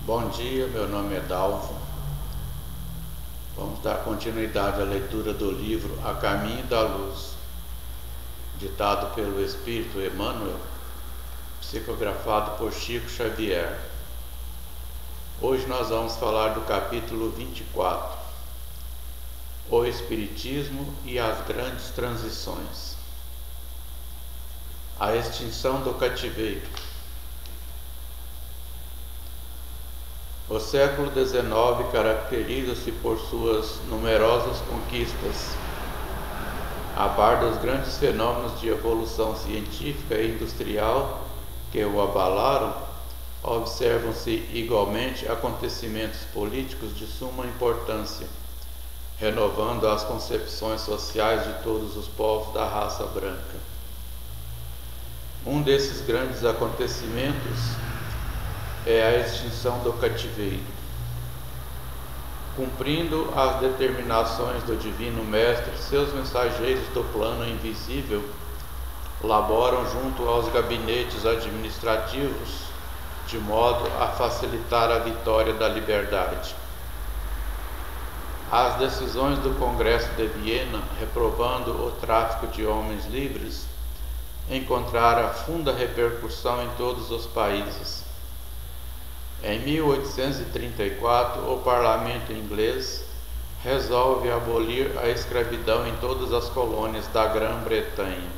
Bom dia, meu nome é Dalvo. Vamos dar continuidade à leitura do livro A Caminho da Luz, ditado pelo Espírito Emmanuel, psicografado por Chico Xavier. Hoje nós vamos falar do capítulo 24, O Espiritismo e as Grandes Transições. A extinção do cativeiro. O século XIX caracteriza-se por suas numerosas conquistas. A par dos grandes fenômenos de evolução científica e industrial que o abalaram, observam-se igualmente acontecimentos políticos de suma importância, renovando as concepções sociais de todos os povos da raça branca. Um desses grandes acontecimentos é a extinção do cativeiro. Cumprindo as determinações do Divino Mestre, seus mensageiros do plano invisível laboram junto aos gabinetes administrativos de modo a facilitar a vitória da liberdade. As decisões do Congresso de Viena, reprovando o tráfico de homens livres, encontraram funda repercussão em todos os países. Em 1834, o parlamento inglês resolve abolir a escravidão em todas as colônias da Grã-Bretanha.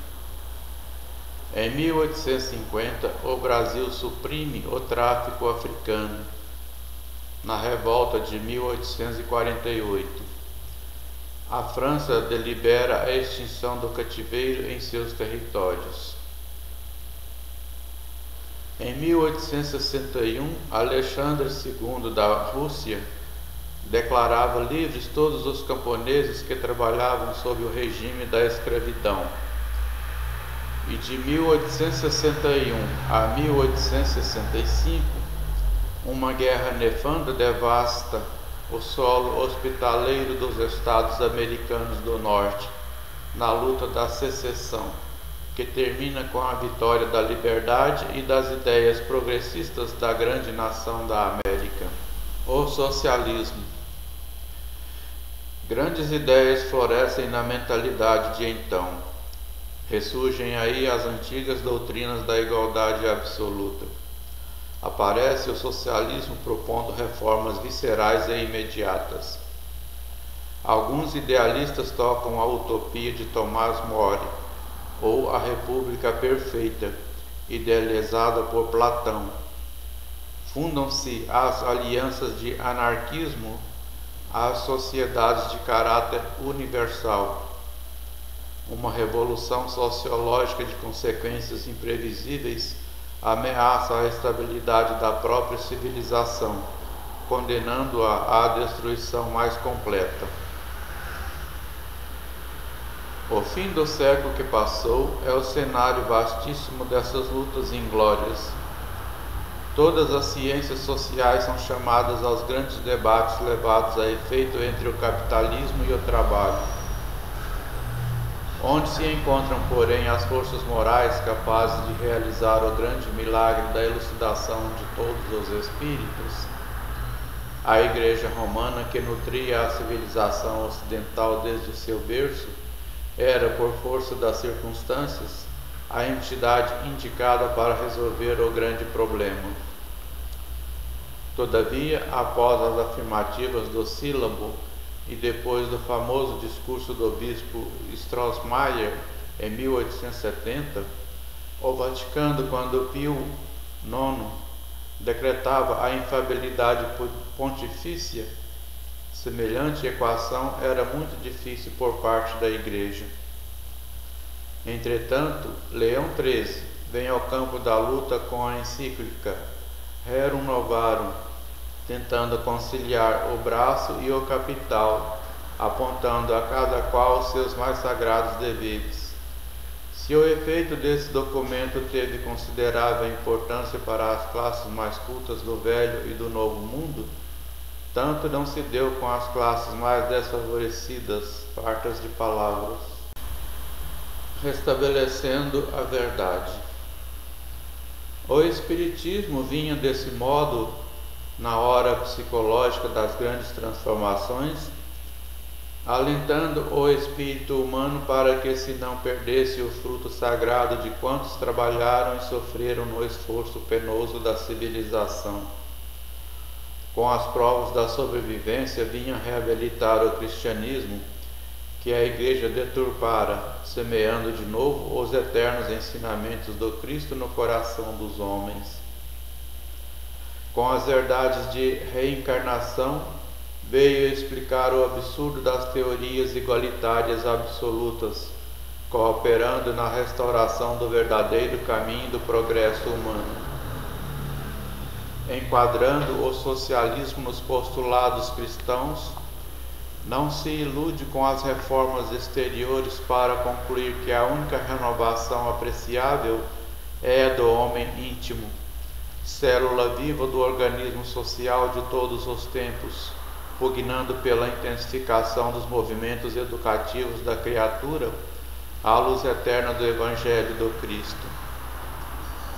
Em 1850, o Brasil suprime o tráfico africano. Na revolta de 1848, a França delibera a extinção do cativeiro em seus territórios. Em 1861, Alexandre II da Rússia declarava livres todos os camponeses que trabalhavam sob o regime da escravidão. E de 1861 a 1865, uma guerra nefanda devasta o solo hospitaleiro dos Estados americanos do Norte, na luta da secessão, que termina com a vitória da liberdade e das ideias progressistas da grande nação da América, o socialismo. Grandes ideias florescem na mentalidade de então. Ressurgem aí as antigas doutrinas da igualdade absoluta. Aparece o socialismo propondo reformas viscerais e imediatas. Alguns idealistas tocam a utopia de Tomás More, ou a República Perfeita, idealizada por Platão. Fundam-se as alianças de anarquismo às sociedades de caráter universal. Uma revolução sociológica de consequências imprevisíveis ameaça a estabilidade da própria civilização, condenando-a à destruição mais completa. O fim do século que passou é o cenário vastíssimo dessas lutas inglórias. Todas as ciências sociais são chamadas aos grandes debates levados a efeito entre o capitalismo e o trabalho, onde se encontram, porém, as forças morais capazes de realizar o grande milagre da elucidação de todos os espíritos. A Igreja Romana, que nutria a civilização ocidental desde o seu berço, era, por força das circunstâncias, a entidade indicada para resolver o grande problema. Todavia, após as afirmativas do Sílabo e depois do famoso discurso do bispo Strossmayer em 1870, o Vaticano, quando Pio IX decretava a infalibilidade pontifícia, semelhante equação era muito difícil por parte da Igreja. Entretanto, Leão XIII vem ao campo da luta com a encíclica Rerum Novarum, tentando conciliar o braço e o capital, apontando a cada qual os seus mais sagrados deveres. Se o efeito desse documento teve considerável importância para as classes mais cultas do Velho e do Novo Mundo, tanto não se deu com as classes mais desfavorecidas, fartas de palavras. Restabelecendo a verdade. O Espiritismo vinha desse modo na hora psicológica das grandes transformações, alentando o espírito humano para que se não perdesse o fruto sagrado de quantos trabalharam e sofreram no esforço penoso da civilização. Com as provas da sobrevivência vinha reabilitar o cristianismo que a Igreja deturpara, semeando de novo os eternos ensinamentos do Cristo no coração dos homens. Com as verdades de reencarnação, veio explicar o absurdo das teorias igualitárias absolutas, cooperando na restauração do verdadeiro caminho do progresso humano. Enquadrando o socialismo nos postulados cristãos, não se ilude com as reformas exteriores para concluir que a única renovação apreciável é a do homem íntimo, célula viva do organismo social de todos os tempos, pugnando pela intensificação dos movimentos educativos da criatura à luz eterna do Evangelho do Cristo,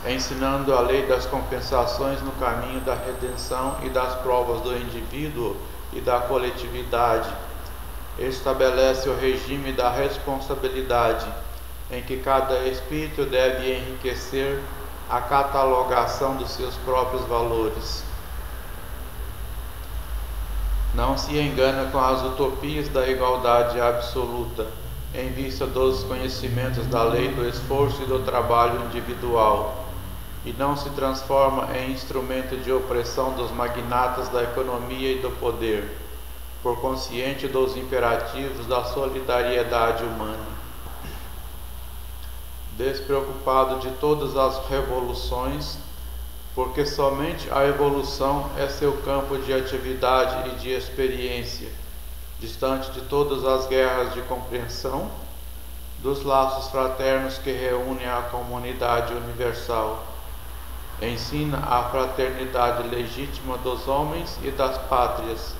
ensinando a lei das compensações no caminho da redenção e das provas do indivíduo e da coletividade, estabelece o regime da responsabilidade, em que cada espírito deve enriquecer a catalogação dos seus próprios valores. Não se engana com as utopias da igualdade absoluta, em vista dos conhecimentos da lei do esforço e do trabalho individual, e não se transforma em instrumento de opressão dos magnatas da economia e do poder, por consciente dos imperativos da solidariedade humana. Despreocupado de todas as revoluções, porque somente a evolução é seu campo de atividade e de experiência, distante de todas as guerras de compreensão, dos laços fraternos que reúnem a comunidade universal. Ensina a fraternidade legítima dos homens e das pátrias,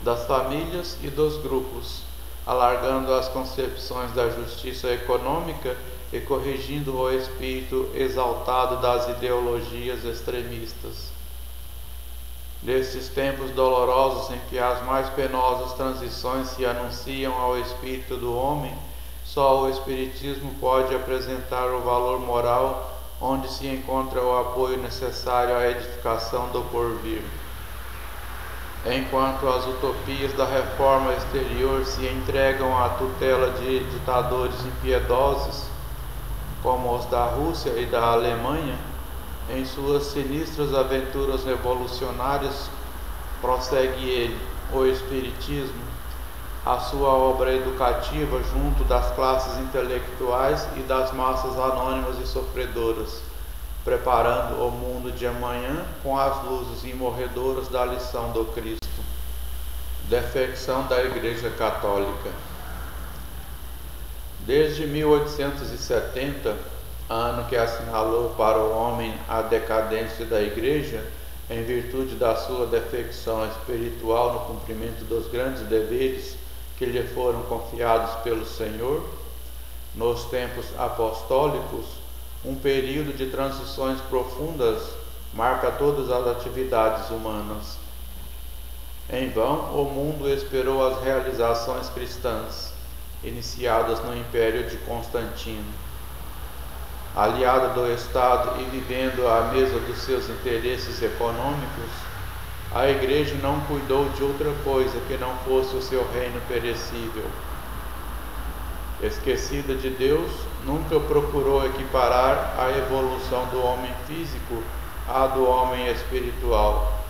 das famílias e dos grupos, alargando as concepções da justiça econômica e corrigindo o espírito exaltado das ideologias extremistas. Nestes tempos dolorosos em que as mais penosas transições se anunciam ao espírito do homem, só o Espiritismo pode apresentar o valor moral onde se encontra o apoio necessário à edificação do porvir. Enquanto as utopias da reforma exterior se entregam à tutela de ditadores impiedosos, como os da Rússia e da Alemanha, em suas sinistras aventuras revolucionárias, prossegue ele, o Espiritismo, a sua obra educativa junto das classes intelectuais e das massas anônimas e sofredoras, preparando o mundo de amanhã com as luzes imorredoras da lição do Cristo. Defecção da Igreja Católica. Desde 1870, ano que assinalou para o homem a decadência da Igreja, em virtude da sua defecção espiritual no cumprimento dos grandes deveres que lhe foram confiados pelo Senhor, nos tempos apostólicos, um período de transições profundas marca todas as atividades humanas. Em vão, o mundo esperou as realizações cristãs, iniciadas no Império de Constantino. Aliado do Estado e vivendo à mesa dos seus interesses econômicos, a Igreja não cuidou de outra coisa que não fosse o seu reino perecível. Esquecida de Deus, nunca procurou equiparar a evolução do homem físico à do homem espiritual,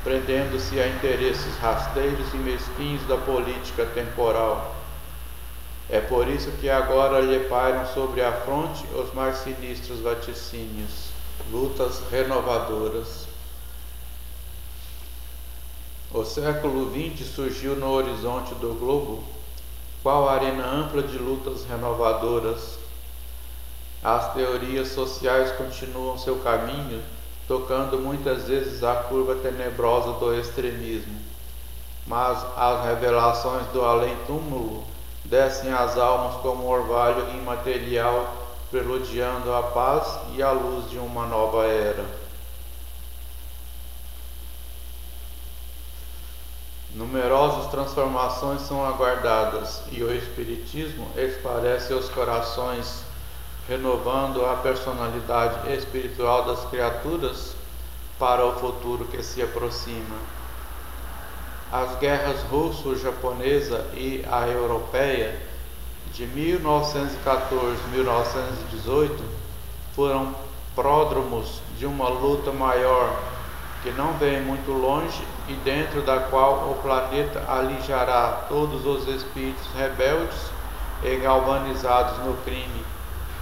prendendo-se a interesses rasteiros e mesquinhos da política temporal. É por isso que agora lhe pairam sobre a fronte os mais sinistros vaticínios, lutas renovadoras. O século XX surgiu no horizonte do globo, qual arena ampla de lutas renovadoras. As teorias sociais continuam seu caminho, tocando muitas vezes a curva tenebrosa do extremismo, mas as revelações do além-túmulo descem às almas como orvalho imaterial, preludiando a paz e a luz de uma nova era. Numerosas transformações são aguardadas e o Espiritismo esclarece os corações, renovando a personalidade espiritual das criaturas para o futuro que se aproxima. As guerras russo-japonesa e a europeia de 1914-1918 foram pródromos de uma luta maior que não vem muito longe e dentro da qual o planeta alijará todos os espíritos rebeldes e galvanizados no crime,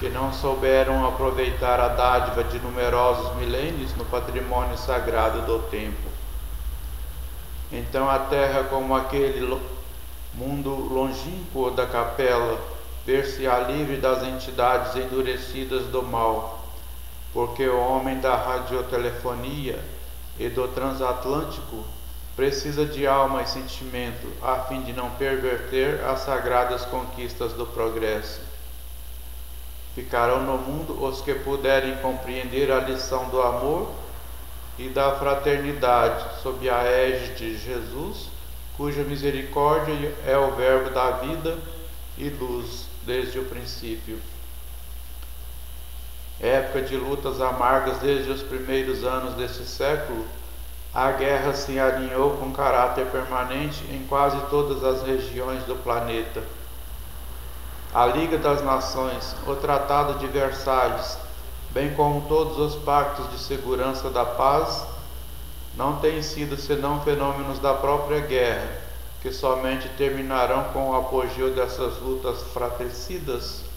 que não souberam aproveitar a dádiva de numerosos milênios no patrimônio sagrado do tempo. Então a Terra, como aquele mundo longínquo da capela, ver-se-á livre das entidades endurecidas do mal, porque o homem da radiotelefonia e do transatlântico precisa de alma e sentimento a fim de não perverter as sagradas conquistas do progresso. Ficarão no mundo os que puderem compreender a lição do amor e da fraternidade sob a égide de Jesus, cuja misericórdia é o verbo da vida e luz desde o princípio. Época de lutas amargas desde os primeiros anos desse século, a guerra se alinhou com caráter permanente em quase todas as regiões do planeta. A Liga das Nações, o Tratado de Versalhes, bem como todos os pactos de segurança da paz, não têm sido senão fenômenos da própria guerra, que somente terminarão com o apogeu dessas lutas fratricidas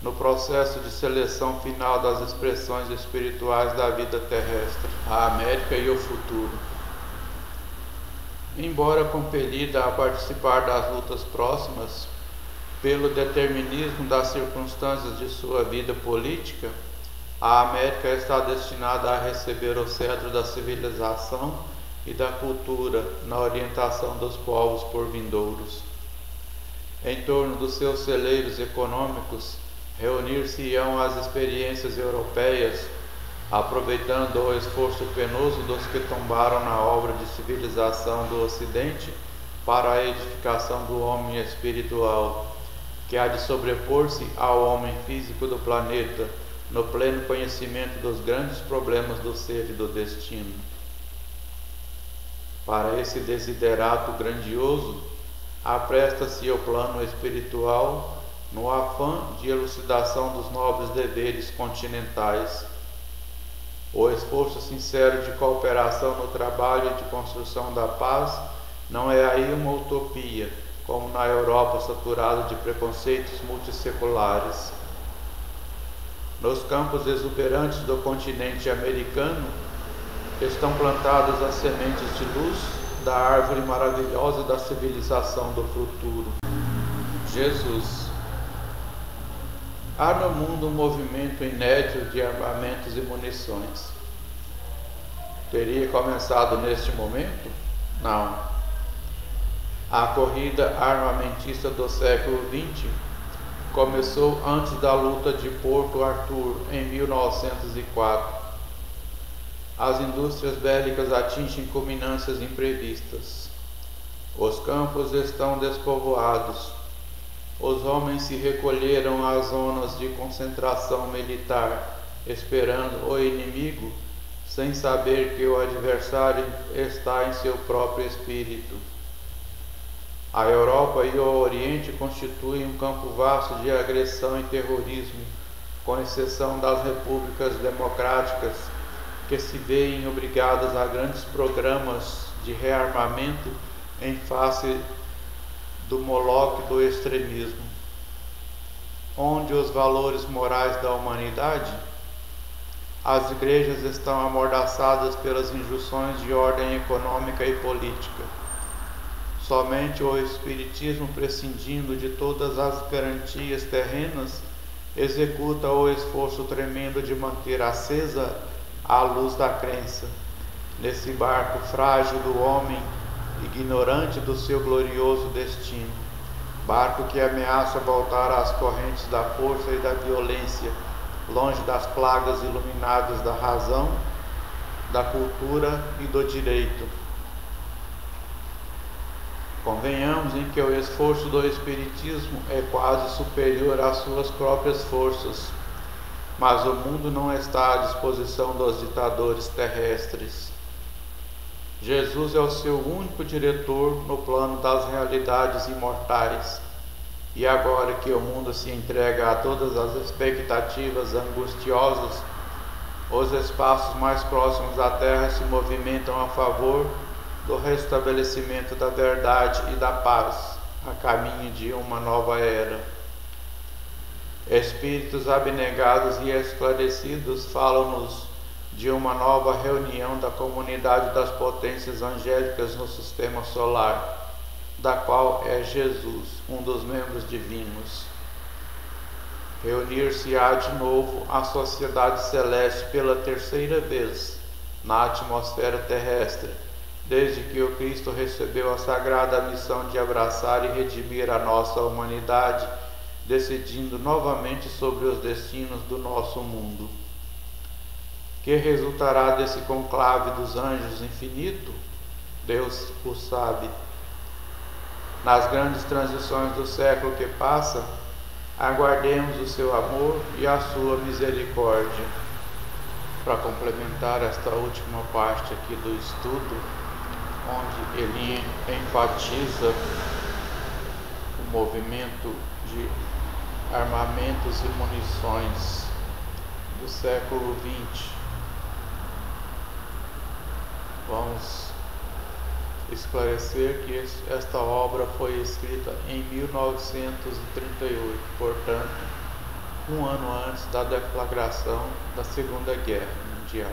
no processo de seleção final das expressões espirituais da vida terrestre, a América e o futuro. Embora compelida a participar das lutas próximas, pelo determinismo das circunstâncias de sua vida política, a América está destinada a receber o cetro da civilização e da cultura na orientação dos povos por vindouros. Em torno dos seus celeiros econômicos, reunir-se-ão as experiências europeias, aproveitando o esforço penoso dos que tombaram na obra de civilização do Ocidente para a edificação do homem espiritual, que há de sobrepor-se ao homem físico do planeta, no pleno conhecimento dos grandes problemas do ser e do destino. Para esse desiderato grandioso, apresta-se o plano espiritual no afã de elucidação dos nobres deveres continentais. O esforço sincero de cooperação no trabalho de construção da paz não é aí uma utopia, como na Europa saturada de preconceitos multisseculares. Nos campos exuberantes do continente americano estão plantadas as sementes de luz da árvore maravilhosa da civilização do futuro. Jesus. Há no mundo um movimento inédito de armamentos e munições. Teria começado neste momento? Não. A corrida armamentista do século XX começou antes da luta de Porto Arthur, em 1904. As indústrias bélicas atingem culminâncias imprevistas. Os campos estão despovoados. Os homens se recolheram às zonas de concentração militar, esperando o inimigo, sem saber que o adversário está em seu próprio espírito. A Europa e o Oriente constituem um campo vasto de agressão e terrorismo, com exceção das repúblicas democráticas, que se veem obrigadas a grandes programas de rearmamento em face do moloque do extremismo. Onde os valores morais da humanidade, as igrejas estão amordaçadas pelas injunções de ordem econômica e política. Somente o Espiritismo, prescindindo de todas as garantias terrenas, executa o esforço tremendo de manter acesa a luz da crença, nesse barco frágil do homem, ignorante do seu glorioso destino, barco que ameaça voltar às correntes da força e da violência, longe das plagas iluminadas da razão, da cultura e do direito. Convenhamos em que o esforço do Espiritismo é quase superior às suas próprias forças, mas o mundo não está à disposição dos ditadores terrestres. Jesus é o seu único diretor no plano das realidades imortais, e agora que o mundo se entrega a todas as expectativas angustiosas, os espaços mais próximos da Terra se movimentam a favor do restabelecimento da verdade e da paz, a caminho de uma nova era. Espíritos abnegados e esclarecidos falam-nos de uma nova reunião da comunidade das potências angélicas no sistema solar, da qual é Jesus, um dos membros divinos. Reunir-se-á de novo a sociedade celeste pela terceira vez na atmosfera terrestre, desde que o Cristo recebeu a sagrada missão de abraçar e redimir a nossa humanidade, decidindo novamente sobre os destinos do nosso mundo. Que resultará desse conclave dos anjos infinito? Deus o sabe. Nas grandes transições do século que passa, aguardemos o seu amor e a sua misericórdia. Para complementar esta última parte aqui do estudo, onde ele enfatiza o movimento de armamentos e munições do século XX, vamos esclarecer que esta obra foi escrita em 1938, portanto, um ano antes da deflagração da Segunda Guerra Mundial.